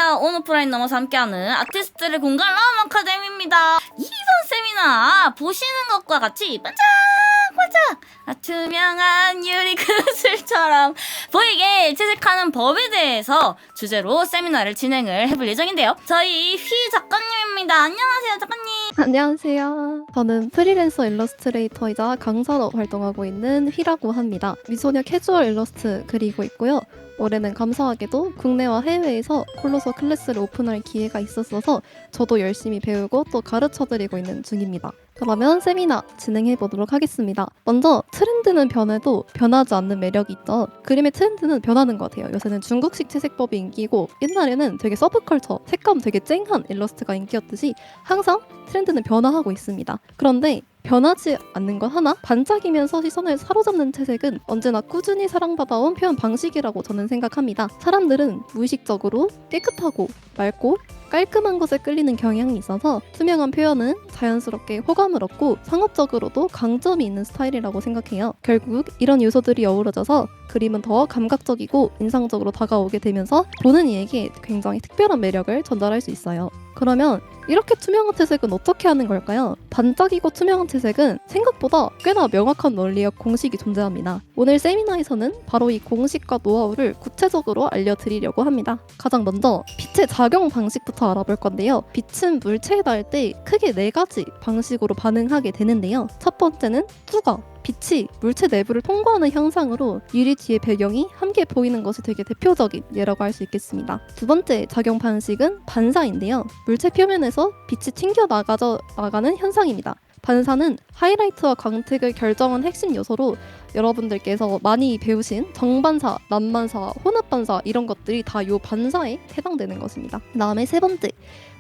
안녕하세요. 온오프라인 넘어서 함께하는 아티스트를 공감 라움 아카데미입니다. 이번 세미나 보시는 것과 같이 반짝반짝 투명한 유리 그슬처럼 보이게 채색하는 법에 대해서 주제로 세미나를 진행을 해볼 예정인데요. 저희 휘 작가님입니다. 안녕하세요, 작가님. 안녕하세요. 저는 프리랜서 일러스트레이터이자 강사로 활동하고 있는 휘라고 합니다. 미소녀 캐주얼 일러스트 그리고 있고요. 올해는 감사하게도 국내와 해외에서 콜로서 클래스를 오픈할 기회가 있었어서 저도 열심히 배우고 또 가르쳐드리고 있는 중입니다. 그러면 세미나 진행해 보도록 하겠습니다. 먼저 트렌드는 변해도 변하지 않는 매력이 있죠. 그림의 트렌드는 변하는 것 같아요. 요새는 중국식 채색법이 인기고 옛날에는 되게 서브컬처, 색감 되게 쨍한 일러스트가 인기였듯이 항상 트렌드는 변화하고 있습니다. 그런데 변하지 않는 것 하나? 반짝이면서 시선을 사로잡는 채색은 언제나 꾸준히 사랑받아온 표현 방식이라고 저는 생각합니다. 사람들은 무의식적으로 깨끗하고 맑고 깔끔한 것에 끌리는 경향이 있어서 투명한 표현은 자연스럽게 호감을 얻고 상업적으로도 강점이 있는 스타일이라고 생각해요. 결국 이런 요소들이 어우러져서 그림은 더 감각적이고 인상적으로 다가오게 되면서 보는 이에게 굉장히 특별한 매력을 전달할 수 있어요. 그러면 이렇게 투명한 채색은 어떻게 하는 걸까요? 반짝이고 투명한 채색은 생각보다 꽤나 명확한 원리와 공식이 존재합니다. 오늘 세미나에서는 바로 이 공식과 노하우를 구체적으로 알려드리려고 합니다. 가장 먼저 빛의 작용 방식부터 알아볼 건데요. 빛은 물체에 닿을 때 크게 4가지 방식으로 반응하게 되는데요. 첫 번째는 투과. 빛이 물체 내부를 통과하는 현상으로 유리 뒤의 배경이 함께 보이는 것이 되게 대표적인 예라고 할 수 있겠습니다. 두 번째 작용 방식은 반사인데요. 물체 표면에서 빛이 튕겨나가는 현상입니다. 반사는 하이라이트와 광택을 결정한 핵심 요소로 여러분들께서 많이 배우신 정반사, 난반사, 혼합반사 이런 것들이 다 이 반사에 해당되는 것입니다. 그 다음에 세 번째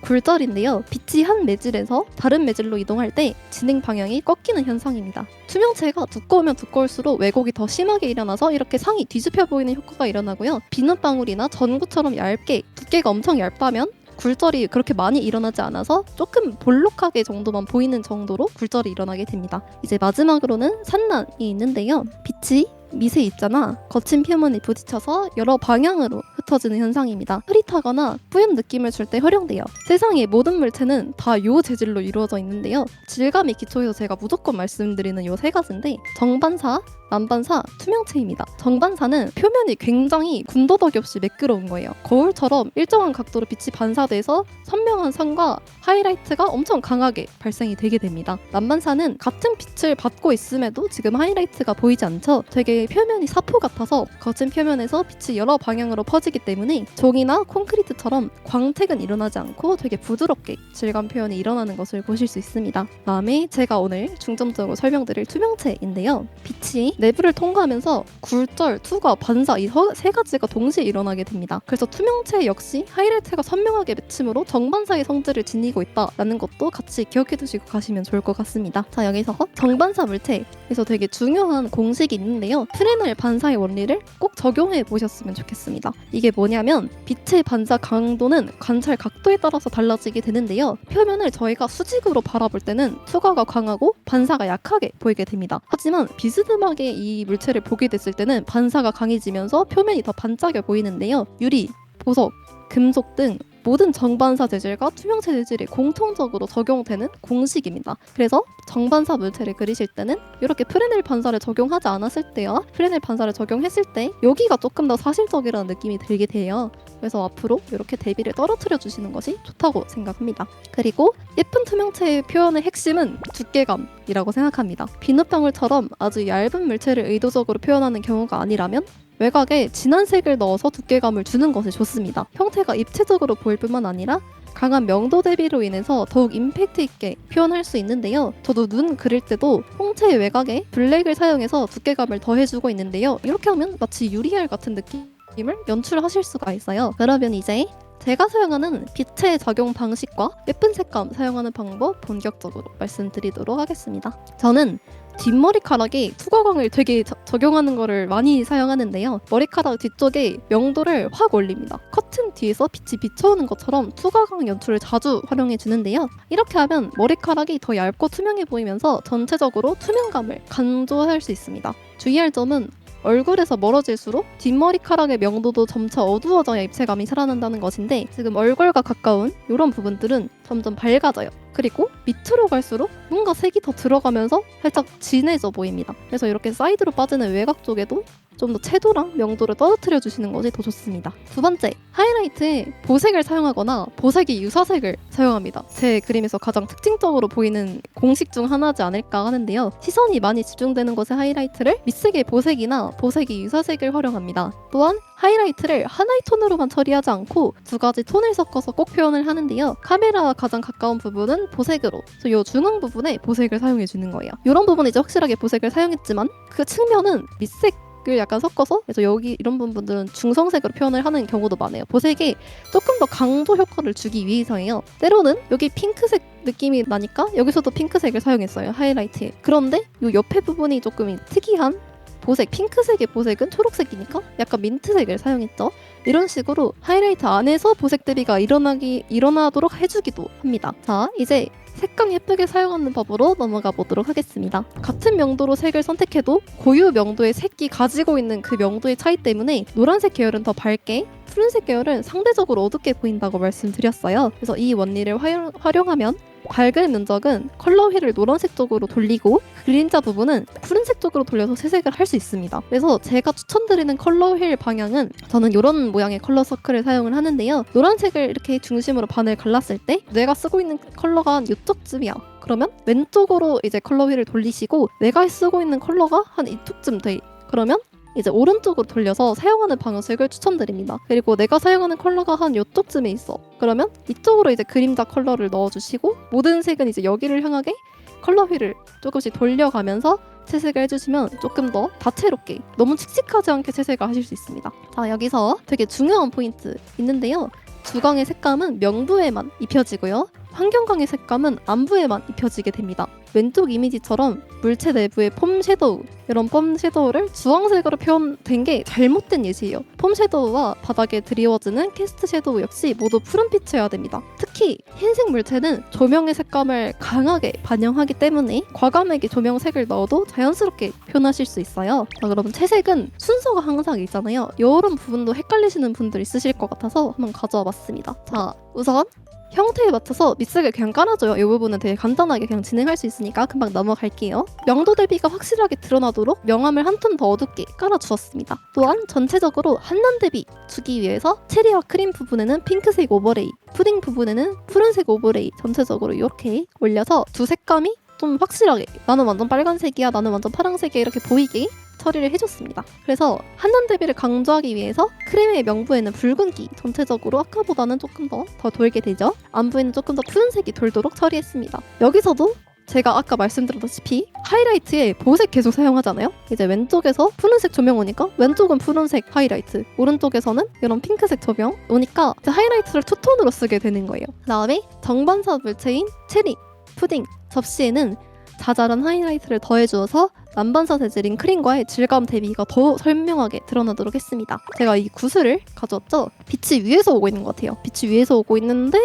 굴절인데요. 빛이 한 매질에서 다른 매질로 이동할 때 진행 방향이 꺾이는 현상입니다. 투명체가 두꺼우면 두꺼울수록 왜곡이 더 심하게 일어나서 이렇게 상이 뒤집혀 보이는 효과가 일어나고요. 비눗방울이나 전구처럼 얇게 두께가 엄청 얇다면 굴절이 그렇게 많이 일어나지 않아서 조금 볼록하게 정도만 보이는 정도로 굴절이 일어나게 됩니다. 이제 마지막으로는 산란이 있는데요. 빛이 미세 입자나 거친 표면에 부딪혀서 여러 방향으로 흩어지는 현상입니다. 흐릿하거나 뿌연 느낌을 줄 때 활용돼요. 세상의 모든 물체는 다 요 재질로 이루어져 있는데요. 질감이 기초해서 제가 무조건 말씀드리는 요 3가지인데 정반사, 난반사, 투명체입니다. 정반사는 표면이 굉장히 군더더기 없이 매끄러운 거예요. 거울처럼 일정한 각도로 빛이 반사돼서 선명한 선과 하이라이트가 엄청 강하게 발생이 되게 됩니다. 난반사는 같은 빛을 받고 있음에도 지금 하이라이트가 보이지 않죠? 되게 표면이 사포 같아서 거친 표면에서 빛이 여러 방향으로 퍼지기 때문에 종이나 콘크리트처럼 광택은 일어나지 않고 되게 부드럽게 질감 표현이 일어나는 것을 보실 수 있습니다. 다음에 제가 오늘 중점적으로 설명드릴 투명체인데요. 빛이 내부를 통과하면서 굴절, 투과, 반사 이 3가지가 동시에 일어나게 됩니다. 그래서 투명체 역시 하이라이트가 선명하게 맺힘으로 정반사의 성질을 지니고 있다라는 것도 같이 기억해 두시고 가시면 좋을 것 같습니다. 자, 여기서 정반사 물체에서 되게 중요한 공식이 있는데요. 프레넬 반사의 원리를 꼭 적용해 보셨으면 좋겠습니다. 이게 뭐냐면 빛의 반사 강도는 관찰 각도에 따라서 달라지게 되는데요. 표면을 저희가 수직으로 바라볼 때는 투과가 강하고 반사가 약하게 보이게 됩니다. 하지만 비스듬하게 이 물체를 보게 됐을 때는 반사가 강해지면서 표면이 더 반짝여 보이는데요. 유리, 보석, 금속 등 모든 정반사 재질과 투명체 재질이 공통적으로 적용되는 공식입니다. 그래서 정반사 물체를 그리실 때는 이렇게 프레넬 반사를 적용하지 않았을 때와 프레넬 반사를 적용했을 때 여기가 조금 더 사실적이라는 느낌이 들게 돼요. 그래서 앞으로 이렇게 대비를 떨어뜨려 주시는 것이 좋다고 생각합니다. 그리고 예쁜 투명체의 표현의 핵심은 두께감이라고 생각합니다. 비눗방울처럼 아주 얇은 물체를 의도적으로 표현하는 경우가 아니라면 외곽에 진한 색을 넣어서 두께감을 주는 것이 좋습니다. 형태가 입체적으로 보일 뿐만 아니라 강한 명도 대비로 인해서 더욱 임팩트 있게 표현할 수 있는데요. 저도 눈 그릴 때도 홍채의 외곽에 블랙을 사용해서 두께감을 더해주고 있는데요. 이렇게 하면 마치 유리알 같은 느낌을 연출하실 수가 있어요. 그러면 이제 제가 사용하는 빛의 작용 방식과 예쁜 색감 사용하는 방법 본격적으로 말씀드리도록 하겠습니다. 저는 뒷머리카락에 투과광을 되게 적용하는 거를 많이 사용하는데요. 머리카락 뒤쪽에 명도를 확 올립니다. 커튼 뒤에서 빛이 비쳐오는 것처럼 투과광 연출을 자주 활용해 주는데요. 이렇게 하면 머리카락이 더 얇고 투명해 보이면서 전체적으로 투명감을 강조할 수 있습니다. 주의할 점은 얼굴에서 멀어질수록 뒷머리카락의 명도도 점차 어두워져야 입체감이 살아난다는 것인데 지금 얼굴과 가까운 이런 부분들은 점점 밝아져요. 그리고 밑으로 갈수록 뭔가 색이 더 들어가면서 살짝 진해져 보입니다. 그래서 이렇게 사이드로 빠지는 외곽 쪽에도 좀 더 채도랑 명도를 떨어뜨려 주시는 것이 더 좋습니다. 두 번째, 하이라이트에 보색을 사용하거나 보색이 유사색을 사용합니다. 제 그림에서 가장 특징적으로 보이는 공식 중 하나지 않을까 하는데요. 시선이 많이 집중되는 곳의 하이라이트를 밑색의 보색이나 보색이 유사색을 활용합니다. 또한 하이라이트를 하나의 톤으로만 처리하지 않고 두 가지 톤을 섞어서 꼭 표현을 하는데요. 카메라와 가장 가까운 부분은 보색으로, 그래서 이 중앙 부분에 보색을 사용해 주는 거예요. 이런 부분은 이제 확실하게 보색을 사용했지만 그 측면은 밑색 을 약간 섞어서, 그래서 여기 이런 부분들은 중성색으로 표현을 하는 경우도 많아요. 보색에 조금 더 강도 효과를 주기 위해서예요. 때로는 여기 핑크색 느낌이 나니까 여기서도 핑크색을 사용했어요, 하이라이트에. 그런데 이 옆에 부분이 조금 특이한 보색, 핑크색의 보색은 초록색이니까 약간 민트색을 사용했죠. 이런 식으로 하이라이트 안에서 보색 대비가 일어나도록 해주기도 합니다. 자, 이제 색감 예쁘게 사용하는 법으로 넘어가 보도록 하겠습니다. 같은 명도로 색을 선택해도 고유 명도의 색이 가지고 있는 그 명도의 차이 때문에 노란색 계열은 더 밝게, 푸른색 계열은 상대적으로 어둡게 보인다고 말씀드렸어요. 그래서 이 원리를 활용하면 밝은 면적은 컬러 휠을 노란색 쪽으로 돌리고 그림자 부분은 푸른색 쪽으로 돌려서 채색을 할 수 있습니다. 그래서 제가 추천드리는 컬러 휠 방향은 저는 이런 모양의 컬러 서클을 사용을 하는데요. 노란색을 이렇게 중심으로 반을 갈랐을 때 내가 쓰고 있는 컬러가 한 이쪽쯤이야. 그러면 왼쪽으로 이제 컬러 휠을 돌리시고 내가 쓰고 있는 컬러가 한 이쪽쯤 돼. 그러면 이제 오른쪽으로 돌려서 사용하는 방식을 추천드립니다. 그리고 내가 사용하는 컬러가 한 이쪽쯤에 있어. 그러면 이쪽으로 이제 그림자 컬러를 넣어주시고 모든 색은 이제 여기를 향하게 컬러 휠을 조금씩 돌려가면서 채색을 해주시면 조금 더 다채롭게, 너무 칙칙하지 않게 채색을 하실 수 있습니다. 자, 여기서 되게 중요한 포인트 있는데요. 주광의 색감은 명부에만 입혀지고요. 환경광의 색감은 안부에만 입혀지게 됩니다. 왼쪽 이미지처럼 물체 내부의 폼 섀도우, 이런 폼 섀도우를 주황색으로 표현된 게 잘못된 예시예요. 폼 섀도우와 바닥에 드리워지는 캐스트 섀도우 역시 모두 푸른빛이어야 됩니다. 특히 흰색 물체는 조명의 색감을 강하게 반영하기 때문에 과감하게 조명색을 넣어도 자연스럽게 표현하실 수 있어요. 자, 그러면 채색은 순서가 항상 있잖아요. 이런 부분도 헷갈리시는 분들 있으실 것 같아서 한번 가져와 봤습니다. 자, 우선 형태에 맞춰서 밑색을 그냥 깔아줘요. 이 부분은 되게 간단하게 그냥 진행할 수 있으니까 금방 넘어갈게요. 명도 대비가 확실하게 드러나도록 명암을 한 톤 더 어둡게 깔아주었습니다. 또한 전체적으로 한난 대비 주기 위해서 체리와 크림 부분에는 핑크색 오버레이, 푸딩 부분에는 푸른색 오버레이 전체적으로 이렇게 올려서 두 색감이 좀 확실하게 나는 완전 빨간색이야, 나는 완전 파란색이야 이렇게 보이게 처리를 해줬습니다. 그래서 한난 대비를 강조하기 위해서 크림의 명부에는 붉은기 전체적으로 아까보다는 조금 더 돌게 되죠. 안부에는 조금 더 푸른색이 돌도록 처리했습니다. 여기서도 제가 아까 말씀드렸다시피 하이라이트에 보색 계속 사용하잖아요. 이제 왼쪽에서 푸른색 조명 오니까 왼쪽은 푸른색 하이라이트, 오른쪽에서는 이런 핑크색 조명 오니까 이제 하이라이트를 투톤으로 쓰게 되는 거예요. 그 다음에 정반사 물체인 체리, 푸딩, 접시에는 자잘한 하이라이트를 더해주어서 남반사 재질인 크림과의 질감 대비가 더 선명하게 드러나도록 했습니다. 제가 이 구슬을 가져왔죠. 빛이 위에서 오고 있는 것 같아요. 빛이 위에서 오고 있는데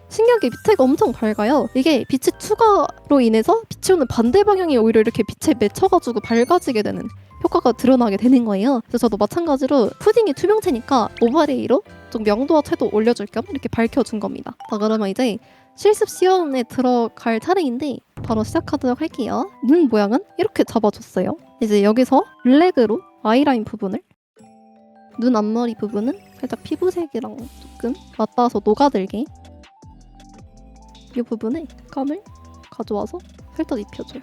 신기하게 밑에가 엄청 밝아요. 이게 빛의 추가로 인해서 빛이 오는 반대 방향이 오히려 이렇게 빛에 맺혀가지고 밝아지게 되는 효과가 드러나게 되는 거예요. 그래서 저도 마찬가지로 푸딩이 투명체니까 오버레이로 좀 명도와 채도 올려줄 겸 이렇게 밝혀준 겁니다. 자, 그러면 이제 실습 시연에 들어갈 차례인데 바로 시작하도록 할게요. 눈 모양은 이렇게 잡아줬어요. 이제 여기서 블랙으로 아이라인 부분을, 눈 앞머리 부분은 살짝 피부색이랑 조금 맞닿아서 녹아들게 이 부분에 감을 가져와서 살짝 입혀줘요.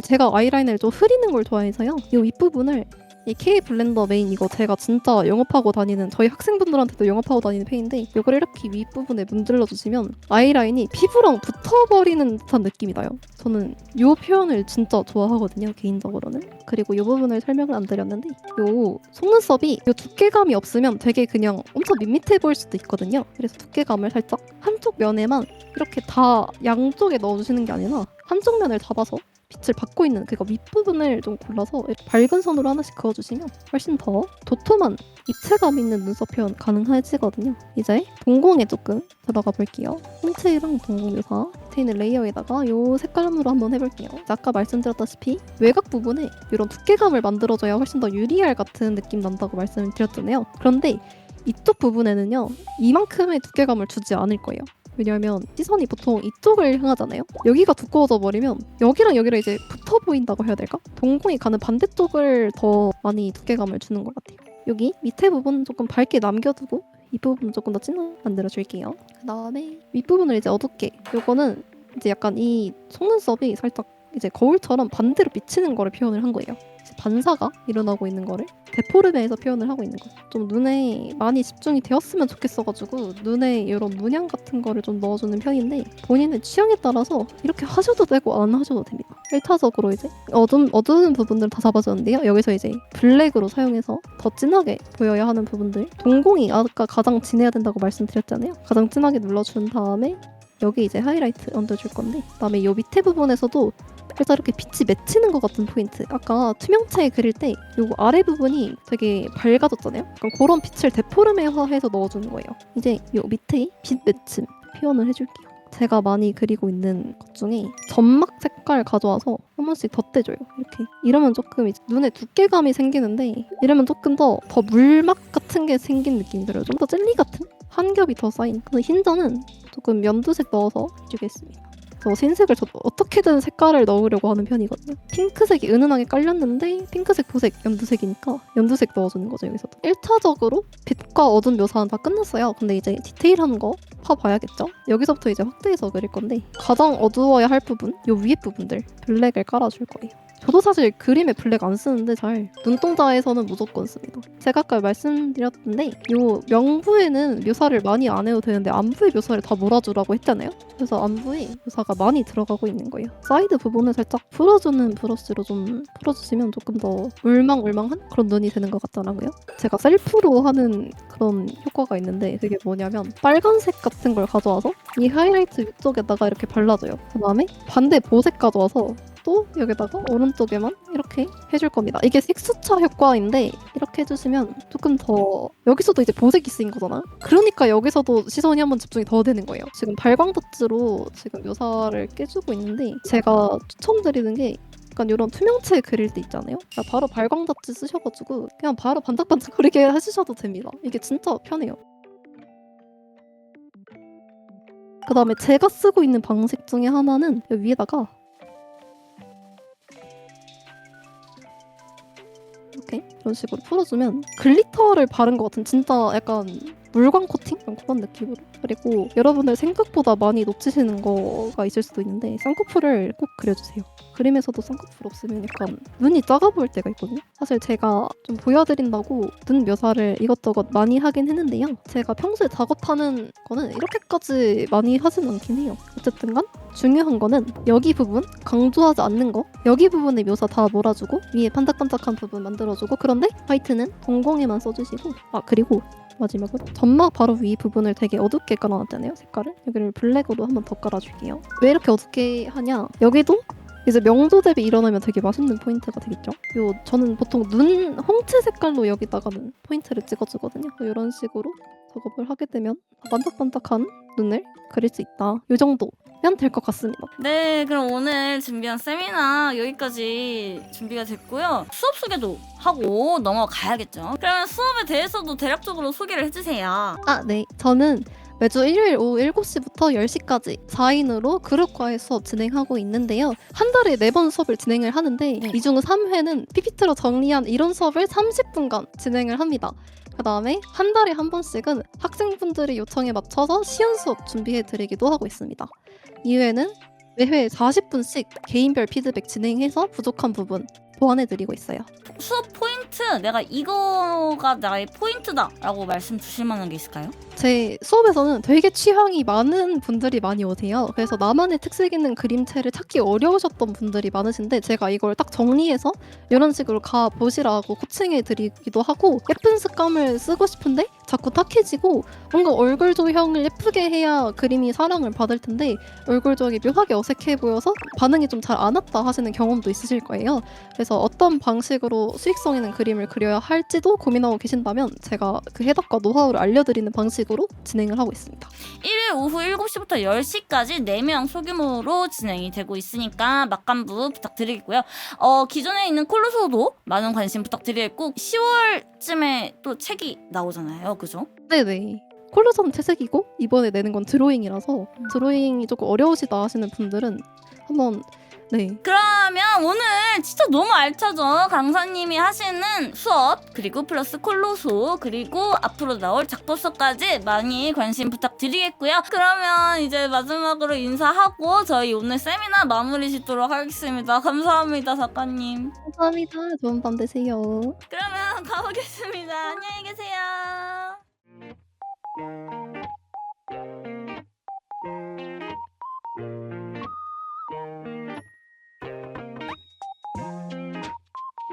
제가 아이라인을 좀 흐리는 걸 좋아해서요. 이 윗부분을 이 K 블렌더 메인 이거 제가 진짜 영업하고 다니는, 저희 학생분들한테도 영업하고 다니는 펜인데 이걸 이렇게 윗부분에 문질러 주시면 아이라인이 피부랑 붙어버리는 듯한 느낌이 나요. 저는 이 표현을 진짜 좋아하거든요, 개인적으로는. 그리고 이 부분을 설명을 안 드렸는데 이 속눈썹이 이 두께감이 없으면 되게 그냥 엄청 밋밋해 보일 수도 있거든요. 그래서 두께감을 살짝 한쪽 면에만 이렇게 다 양쪽에 넣어주시는 게 아니라 한쪽 면을 잡아서 빛을 받고 있는 그 윗부분을 좀 골라서 이렇게 밝은 선으로 하나씩 그어주시면 훨씬 더 도톰한 입체감 있는 눈썹 표현 가능해지거든요. 이제 동공에 조금 들어가 볼게요. 홍채랑 동공 묘사 밑에 있는 레이어에다가 요 색감으로 한번 해볼게요. 아까 말씀드렸다시피 외곽 부분에 이런 두께감을 만들어줘야 훨씬 더 유리알 같은 느낌 난다고 말씀을 드렸잖아요. 그런데 이쪽 부분에는요, 이만큼의 두께감을 주지 않을 거예요. 왜냐하면 시선이 보통 이쪽을 향하잖아요. 여기가 두꺼워져 버리면 여기랑 여기랑 이제 붙어 보인다고 해야 될까? 동공이 가는 반대쪽을 더 많이 두께감을 주는 것 같아요. 여기 밑에 부분 조금 밝게 남겨두고 이 부분 조금 더 진하게 만들어 줄게요. 그 다음에 윗부분을 이제 어둡게. 요거는 이제 약간 이 속눈썹이 살짝 이제 거울처럼 반대로 비치는 거를 표현을 한 거예요. 반사가 일어나고 있는 거를 데포르메에서 표현을 하고 있는 거죠. 좀 눈에 많이 집중이 되었으면 좋겠어가지고 눈에 이런 문양 같은 거를 좀 넣어주는 편인데 본인의 취향에 따라서 이렇게 하셔도 되고 안 하셔도 됩니다. 1차적으로 이제 어두운 부분들 다 잡아주는데요. 여기서 이제 블랙으로 사용해서 더 진하게 보여야 하는 부분들, 동공이 아까 가장 진해야 된다고 말씀드렸잖아요. 가장 진하게 눌러준 다음에 여기 이제 하이라이트 얹어줄 건데, 그다음에 이 밑에 부분에서도 살짝 이렇게 빛이 맺히는 것 같은 포인트. 아까 투명체 그릴 때 요거 아래 부분이 되게 밝아졌잖아요. 약간 그런 빛을 데포르메화해서 넣어주는 거예요. 이제 요 밑에 빛 맺힘 표현을 해줄게요. 제가 많이 그리고 있는 것 중에 점막 색깔 가져와서 한 번씩 덧대줘요. 이렇게. 이러면 조금 이제 눈에 두께감이 생기는데, 이러면 조금 더 물막 같은 게 생긴 느낌이 들어요. 좀 더 젤리 같은? 한 겹이 더 쌓인. 그 흰자는 조금 연두색 넣어서 해주겠습니다. 흰색을 저도 어떻게든 색깔을 넣으려고 하는 편이거든요. 핑크색이 은은하게 깔렸는데 핑크색, 보색, 연두색이니까 연두색 넣어주는 거죠, 여기서도. 1차적으로 빛과 어둠 묘사는 다 끝났어요. 근데 이제 디테일한 거 파봐야겠죠? 여기서부터 이제 확대해서 그릴 건데, 가장 어두워야 할 부분, 요 위에 부분들 블랙을 깔아줄 거예요. 저도 사실 그림에 블랙 안 쓰는데 잘 눈동자에서는 무조건 씁니다. 제가 아까 말씀드렸는데 요 명부에는 묘사를 많이 안 해도 되는데 안부의 묘사를 다 몰아주라고 했잖아요. 그래서 안부에 묘사가 많이 들어가고 있는 거예요. 사이드 부분을 살짝 풀어주는 브러쉬로 좀 풀어주시면 조금 더 울망울망한 그런 눈이 되는 것 같더라고요. 제가 셀프로 하는 그런 효과가 있는데, 그게 뭐냐면 빨간색 같은 걸 가져와서 이 하이라이트 위쪽에다가 이렇게 발라줘요. 그 다음에 반대 보색 가져와서 또 여기다가 오른쪽에만 이렇게 해줄 겁니다. 이게 색수차 효과인데 이렇게 해주시면 조금 더, 여기서도 이제 보색이 쓰인 거잖아. 그러니까 여기서도 시선이 한번 집중이 더 되는 거예요. 지금 발광도치로 지금 묘사를 깨주고 있는데, 제가 추천드리는 게 약간 이런 투명체 그릴 때 있잖아요. 바로 발광도치 쓰셔가지고 그냥 바로 반짝반짝 그리게 해주셔도 됩니다. 이게 진짜 편해요. 그 다음에 제가 쓰고 있는 방식 중에 하나는 여기 위에다가 이렇게 이런 식으로 풀어주면 글리터를 바른 것 같은, 진짜 약간 물광 코팅? 그런 느낌으로. 그리고 여러분들 생각보다 많이 놓치시는 거가 있을 수도 있는데 쌍꺼풀을 꼭 그려주세요. 그림에서도 쌍꺼풀 없으면 약간 눈이 작아 보일 때가 있거든요. 사실 제가 좀 보여드린다고 눈 묘사를 이것저것 많이 하긴 했는데요. 제가 평소에 작업하는 거는 이렇게까지 많이 하진 않긴 해요. 어쨌든 간 중요한 거는 여기 부분 강조하지 않는 거, 여기 부분의 묘사 다 몰아주고 위에 반짝반짝한 부분 만들어주고, 그런데 화이트는 동공에만 써주시고, 그리고 마지막으로 점막 바로 위 부분을 되게 어둡게 깔아놨잖아요, 색깔을. 여기를 블랙으로 한번 더 깔아줄게요. 왜 이렇게 어둡게 하냐, 여기도 이제 명도 대비 일어나면 되게 맛있는 포인트가 되겠죠. 저는 보통 눈 홍채 색깔로 여기다가는 포인트를 찍어주거든요. 이런 식으로 작업을 하게 되면 반짝반짝한 눈을 그릴 수 있다. 이 정도면 될 것 같습니다. 네, 그럼 오늘 준비한 세미나 여기까지 준비가 됐고요. 수업 소개도 하고 넘어가야겠죠. 그러면 수업에 대해서도 대략적으로 소개를 해주세요. 네. 저는 매주 일요일 오후 7시부터 10시까지 4인으로 그룹과의 수업 진행하고 있는데요. 한 달에 4번 수업을 진행을 하는데 이 중 3회는 PPT로 정리한 이론 수업을 30분간 진행을 합니다. 그 다음에 한 달에 한 번씩은 학생분들의 요청에 맞춰서 시연 수업 준비해드리기도 하고 있습니다. 이후에는 매회 40분씩 개인별 피드백 진행해서 부족한 부분 보완해드리고 있어요. 수업 포인트, 내가 이거가 나의 포인트다 라고 말씀 주실 만한 게 있을까요? 제 수업에서는 되게 취향이 많은 분들이 많이 오세요. 그래서 나만의 특색 있는 그림체를 찾기 어려우셨던 분들이 많으신데, 제가 이걸 딱 정리해서 이런 식으로 가보시라고 코칭해드리기도 하고, 예쁜 색감을 쓰고 싶은데 자꾸 탁해지고 뭔가 얼굴 조형을 예쁘게 해야 그림이 사랑을 받을 텐데 얼굴 조형이 묘하게 어색해 보여서 반응이 좀 잘 안 왔다 하시는 경험도 있으실 거예요. 그래서 어떤 방식으로 수익성 있는 그림을 그려야 할지도 고민하고 계신다면 제가 그 해답과 노하우를 알려드리는 방식으로 진행을 하고 있습니다. 일요일 오후 7시부터 10시까지 4명 소규모로 진행이 되고 있으니까 막간부 부탁드리고요. 기존에 있는 콜로소도 많은 관심 부탁드리겠고 10월쯤에 또 책이 나오잖아요. 그죠? 네네. 콜로선 채색이고 이번에 내는 건 드로잉이라서 드로잉이 조금 어려우시다 하시는 분들은 한번 네. 그러면 오늘 진짜 너무 알차죠? 강사님이 하시는 수업 그리고 플러스 콜로소 그리고 앞으로 나올 작법서까지 많이 관심 부탁드리겠고요. 그러면 이제 마지막으로 인사하고 저희 오늘 세미나 마무리 짓도록 하겠습니다. 감사합니다 작가님. 감사합니다. 좋은 밤 되세요. 그러면 가보겠습니다. 안녕히 계세요.